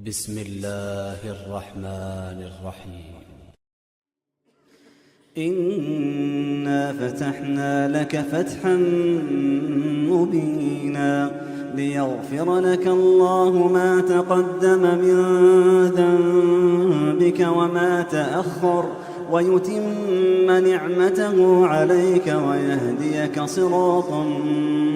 بسم الله الرحمن الرحيم. إنا فتحنا لك فتحا مبينا ليغفر لك الله ما تقدم من ذنبك وما تأخر ويتم نعمته عليك ويهديك صراطا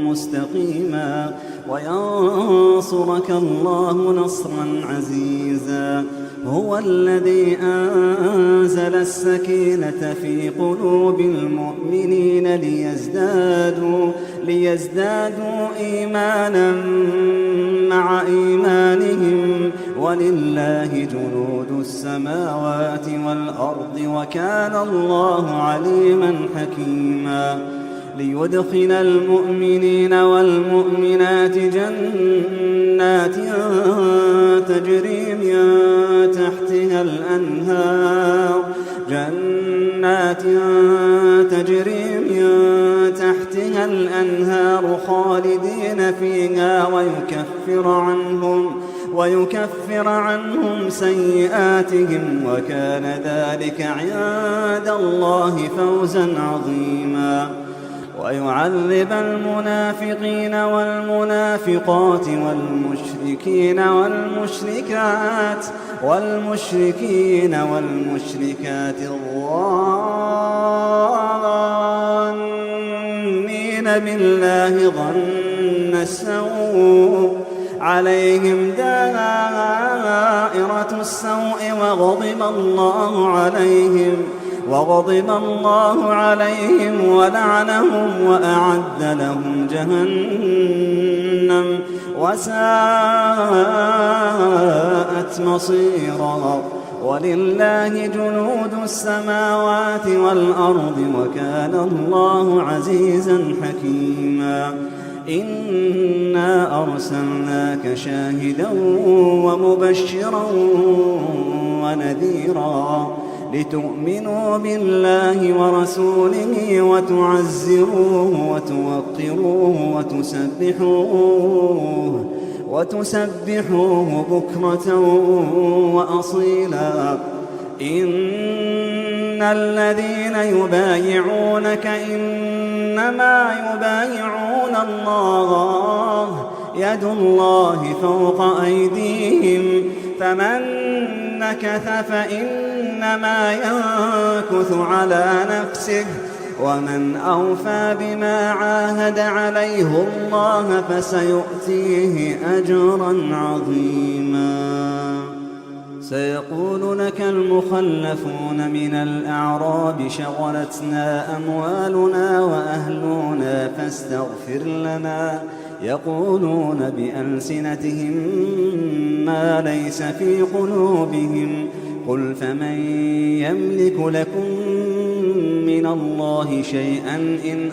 مستقيما وينصرك الله نصرا عزيزا. هو الذي أنزل السكينة في قلوب المؤمنين ليزدادوا إيمانا مع إيمانهم ولله جنود السماوات والأرض وكان الله عليما حكيما. ليدخل المؤمنين والمؤمنات جنات تجري من تحتها الأنهار خالدين فيها ويكفر عنهم سيئاتهم وكان ذلك عند الله فوزا عظيما. ويعذب المنافقين والمنافقات والمشركين والمشركات الظانين بالله ظن السوء عليهم دائرة السوء وغضب الله عليهم ولعنهم وأعد لهم جهنم وساءت مصيرا. ولله جنود السماوات والأرض وكان الله عزيزا حكيما. إنا أرسلناك شاهدا ومبشرا ونذيرا لتؤمنوا بالله ورسوله وتعزروه وتوقروه وتسبحوه بكرة وأصيلا. إن الذين يبايعونك إنما يبايعون الله يد الله فوق أيديهم فمن نكث فإنما ينكث على نفسه ومن أوفى بما عاهد عليه الله فسيؤتيه أجرا عظيما. سيقول لك المخلفون من الأعراب شغلتنا أموالنا وأهلنا فاستغفر لنا يقولون بألسنتهم ما ليس في قلوبهم قل فمن يملك لكم من الله شيئا إن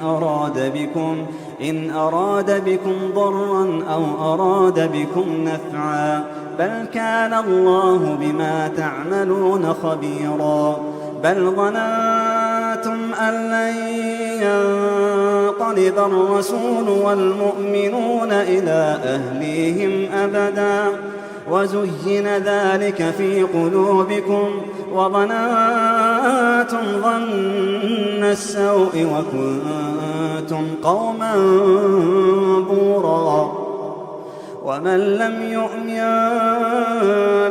أراد بكم ضرا أو أراد بكم نفعا بل كان الله بما تعملون خبيرا. بل ظننتم أن لن ينقلب الرسول والمؤمنون إلى أهليهم أبدا وزين ذلك في قلوبكم وظننتم ظن السوء وكنتم قوما بورا. ومن لم يؤمن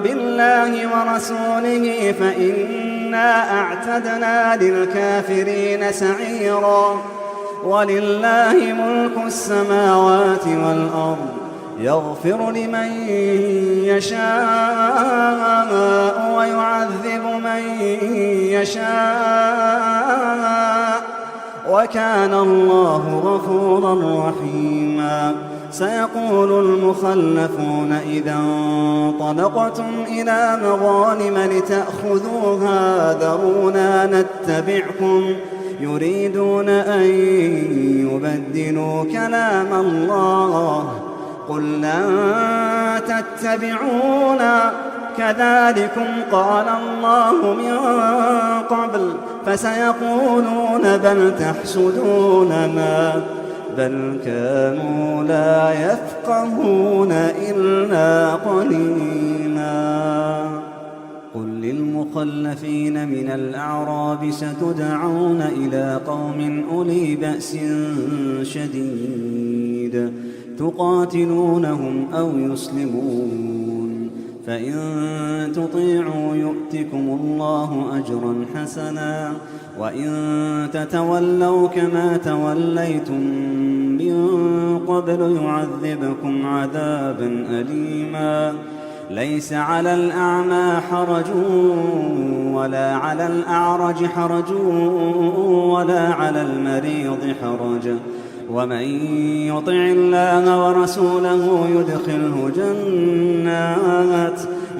بالله ورسوله فإنا أعتدنا للكافرين سعيرا. ولله ملك السماوات والأرض يغفر لمن يشاء ويعذب من يشاء وكان الله غفورا رحيما. سيقول المخلفون إذا انطلقتم إلى مغانم لتأخذوها ذرونا نتبعكم يريدون أن يبدلوا كلام الله قل لن تتبعونا كذلكم قال الله من قبل فسيقولون بل تحسدوننا بل كانوا لا يفقهون إلا قليلا. للمخلفين من الأعراب ستدعون إلى قوم أولي بأس شديد تقاتلونهم أو يسلمون، فإن تطيعوا يؤتكم الله أجرا حسنا، وإن تتولوا كما توليتم من قبل يعذبكم عذابا أليما. ليس على الأعمى حرج ولا على الأعرج حرج ولا على المريض حرج، ومن يطع الله ورسوله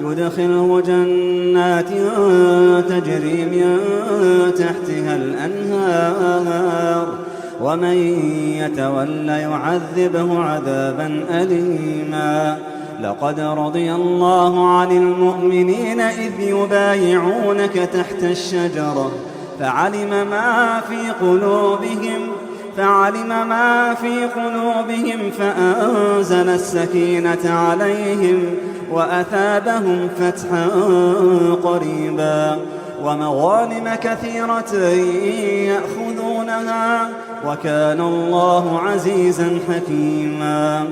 يدخله جنات تجري من تحتها الأنهار، ومن يتول يعذبه عذابا أليما. لقد رضي الله عن المؤمنين إذ يبايعونك تحت الشجرة فعلم ما في قلوبهم فأنزل السكينة عليهم وأثابهم فتحا قريبا ومغانم كثيرة يأخذونها، وكان الله عزيزا حكيما.